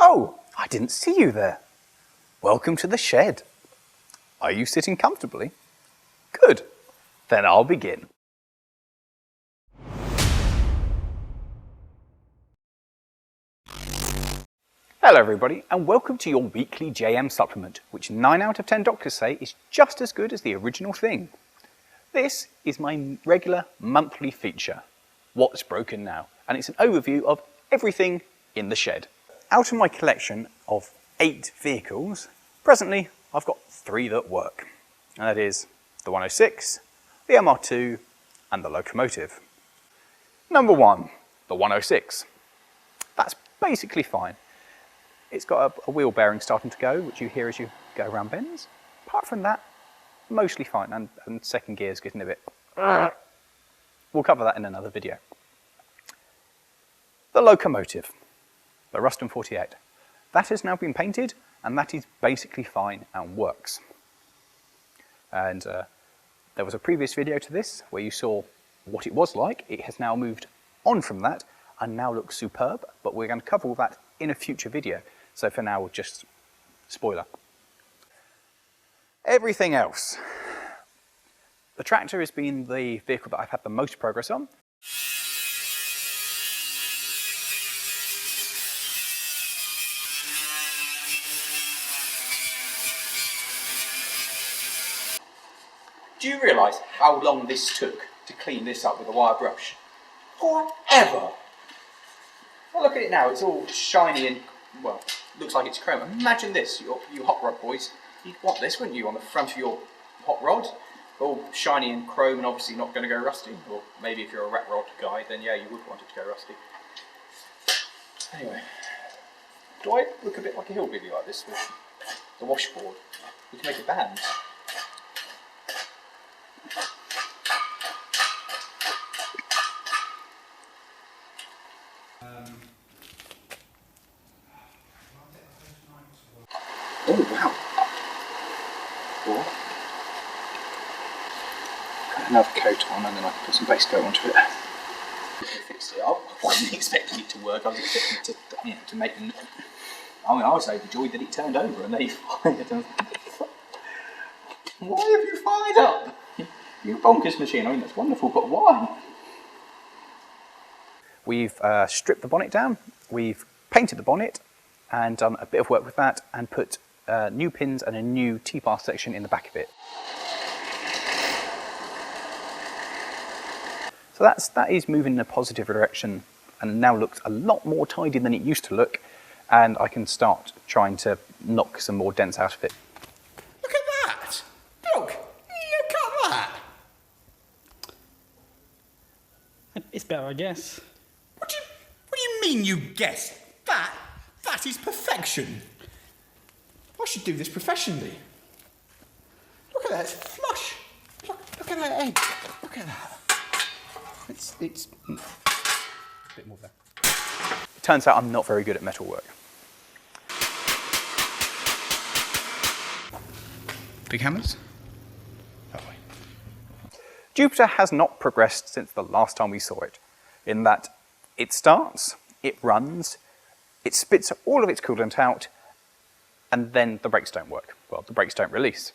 Oh, I didn't see you there. Welcome to the shed. Are you sitting comfortably? Good. Then I'll begin. Hello everybody, and welcome to your weekly JayEmm supplement, which 9 out of 10 doctors say is just as good as the original thing. This is my regular monthly feature, What's Broken Now, and it's an overview of everything in the shed. Out of my collection of 8 vehicles, presently I've got 3 that work, and that is the 106, the MR2 and the locomotive. Number 1, the 106. That's basically fine. It's got a wheel bearing starting to go, which you hear as you go around bends. Apart from that, mostly fine, and second gear's getting a bit... We'll cover that in another video. The locomotive, the Ruston 48. That has now been painted, and that is basically fine and works. And there was a previous video to this where you saw what it was like. It has now moved on from that and now looks superb, but we're going to cover all that in a future video. So for now, we'll just spoiler. Everything else. The tractor has been the vehicle that I've had the most progress on. Do you realise how long this took to clean this up with a wire brush? Forever! Well, look at it now, it's all shiny and, well, looks like it's chrome. Imagine this, you hot rod boys. You'd want this, wouldn't you, on the front of your hot rod? All shiny and chrome and obviously not going to go rusty. Or maybe if you're a rat rod guy, then yeah, you would want it to go rusty. Anyway, do I look a bit like a hillbilly like this with the washboard? We can make a band. Oh wow! Cool. Put another coat on and then I can put some base coat onto it. I fixed it up. I wasn't expecting it to work. I was expecting it to make them. I mean, I was overjoyed that it turned over and they fired. Why have you fired up? You bonkers machine. I mean, that's wonderful, but why? We've stripped the bonnet down. We've painted the bonnet and done a bit of work with that and put new pins and a new T-bar section in the back of it. So that is moving in a positive direction and now looks a lot more tidy than it used to look, and I can start trying to knock some more dents out of it. Look at that! Look! Look at that! It's better, I guess. What do you mean you guessed? That is perfection. I should do this professionally. Look at that, it's flush. Look at that edge. Look at that. It's a bit more there. It turns out I'm not very good at metalwork. Big hammers? That way. Jupiter has not progressed since the last time we saw it, in that it starts, it runs, it spits all of its coolant out, and then the brakes don't work. Well, the brakes don't release.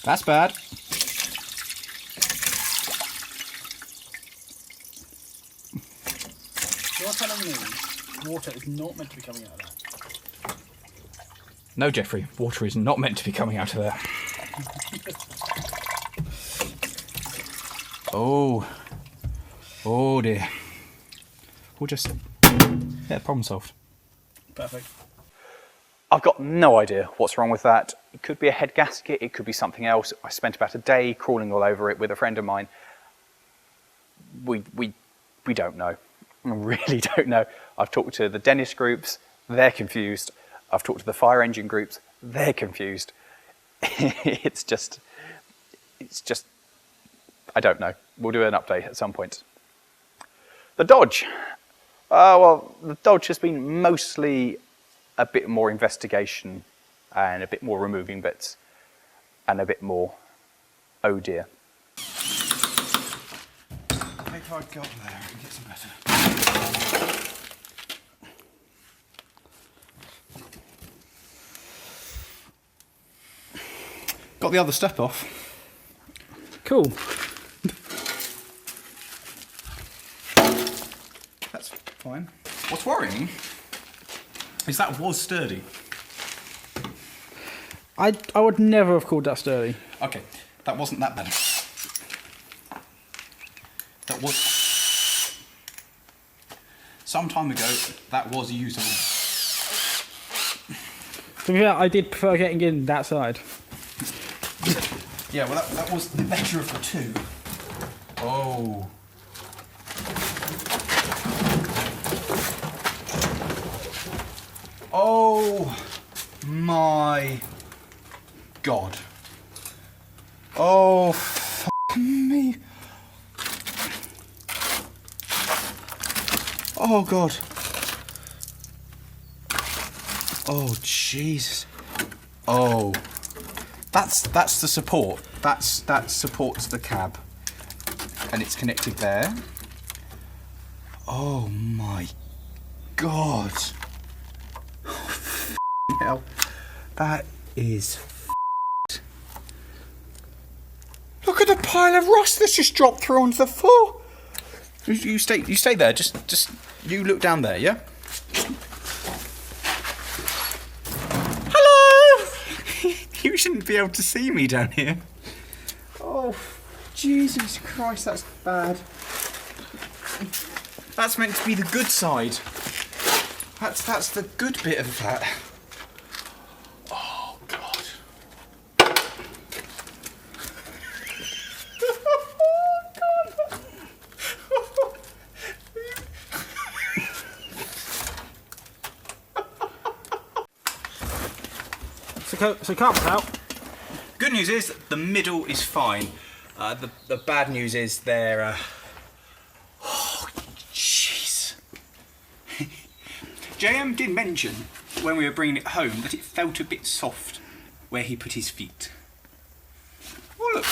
That's bad. You're telling me water is not meant to be coming out of that? No, Jeffrey, water is not meant to be coming out of there. Oh dear. We'll just, yeah, problem solved. Perfect. I've got no idea what's wrong with that. It could be a head gasket, it could be something else. I spent about a day crawling all over it with a friend of mine. We don't know. I really don't know. I've talked to the dentist groups, they're confused. I've talked to the fire engine groups, they're confused. It's just, I don't know. We'll do an update at some point. The Dodge. Well, the Dodge has been mostly a bit more investigation and a bit more removing bits and a bit more, oh dear. If I go there and get some better. Got the other step off. Cool. That's fine. What's worrying is that was sturdy. I would never have called that sturdy. Okay, that wasn't that bad. That was... Some time ago, that was usable. To be fair, I did prefer getting in that side. Yeah, well that was the better of the two. Oh. Oh my God. Oh, f me. Oh God. Oh Jesus. Oh. That's the support. That supports the cab. And it's connected there. Oh my God. Oh, hell. That is Look at the pile of rust that's just dropped through onto the floor. You stay there. Just you look down there, yeah? Hello! You shouldn't be able to see me down here. Oh, Jesus Christ, that's bad. That's meant to be the good side. That's the good bit of that. Oh, God. So carpet's out. Good news is the middle is fine. The bad news is they're... Oh, jeez. JayEmm did mention when we were bringing it home that it felt a bit soft where he put his feet. Oh, look.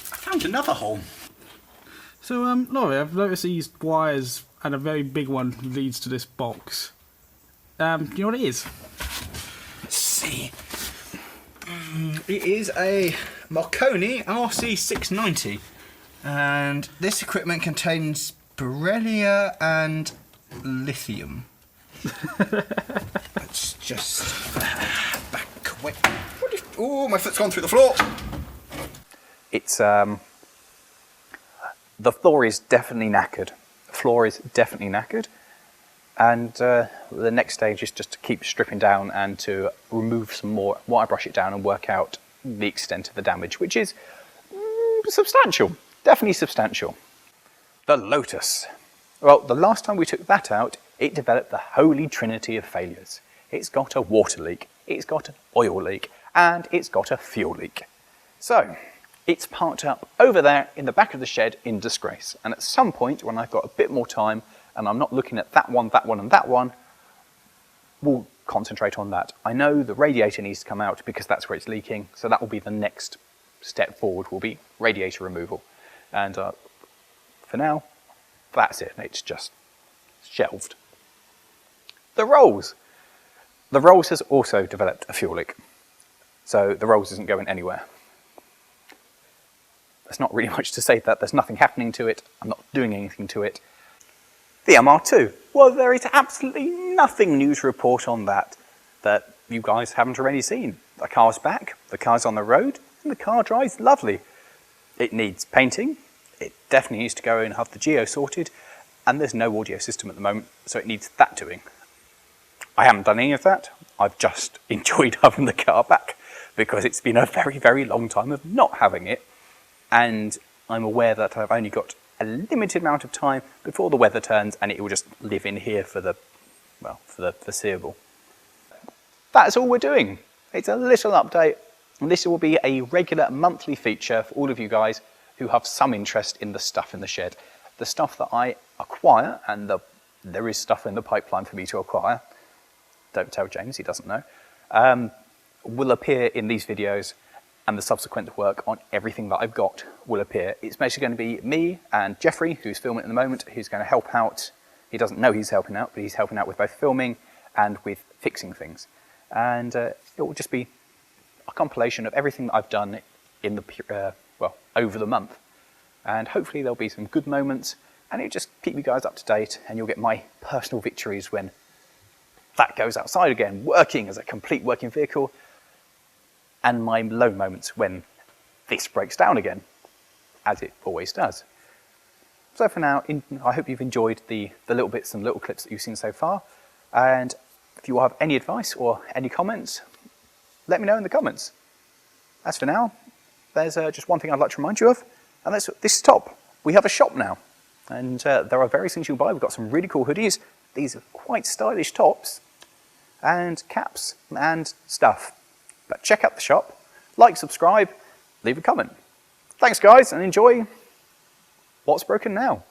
I found another hole. So, Lawrie, I've noticed these wires and a very big one leads to this box. Do you know what it is? Let's see. It is a Marconi RC690, and this equipment contains beryllia and lithium. Let's just back away. Oh, my foot's gone through the floor. It's the floor is definitely knackered. The floor is definitely knackered. And the next stage is just to keep stripping down and to remove some more, wire brush it down and work out the extent of the damage, which is substantial, definitely substantial. The Lotus. Well, the last time we took that out, it developed the holy trinity of failures. It's got a water leak, it's got an oil leak, and it's got a fuel leak. So, it's parked up over there in the back of the shed in disgrace. And at some point, when I've got a bit more time, and I'm not looking at that one, and that one, we'll concentrate on that. I know the radiator needs to come out because that's where it's leaking, so that will be the next step forward, will be radiator removal. And for now, that's it. It's just shelved. The Rolls. The Rolls has also developed a fuel leak, so the Rolls isn't going anywhere. There's not really much to say that. There's nothing happening to it. I'm not doing anything to it. The MR2. Well, there is absolutely nothing new to report on that you guys haven't already seen. The car's back, the car's on the road, and the car drives lovely. It needs painting. It definitely needs to go and have the geo sorted, and there's no audio system at the moment, so it needs that doing. I haven't done any of that. I've just enjoyed having the car back because it's been a very, very long time of not having it, and I'm aware that I've only got a limited amount of time before the weather turns, and it will just live in here for the foreseeable. That's all we're doing. It's a little update, and this will be a regular monthly feature for all of you guys who have some interest in the stuff in the shed. The stuff that I acquire, and there is stuff in the pipeline for me to acquire, don't tell James, he doesn't know, will appear in these videos, and the subsequent work on everything that I've got will appear. It's basically going to be me and Jeffrey, who's filming at the moment, who's going to help out. He doesn't know he's helping out, but he's helping out with both filming and with fixing things. And it will just be a compilation of everything that I've done in the over the month. And hopefully there'll be some good moments, and it'll just keep you guys up to date, and you'll get my personal victories when that goes outside again, working as a complete working vehicle, and my low moments when this breaks down again, as it always does. So for now, I hope you've enjoyed the little bits and little clips that you've seen so far, and if you have any advice or any comments, let me know in the comments. As for now, there's just one thing I'd like to remind you of, and that's this top. We have a shop now, and there are various things you'll buy. We've got some really cool hoodies. These are quite stylish tops, and caps and stuff. But check out the shop, like, subscribe, leave a comment. Thanks guys, and enjoy What's Broken Now.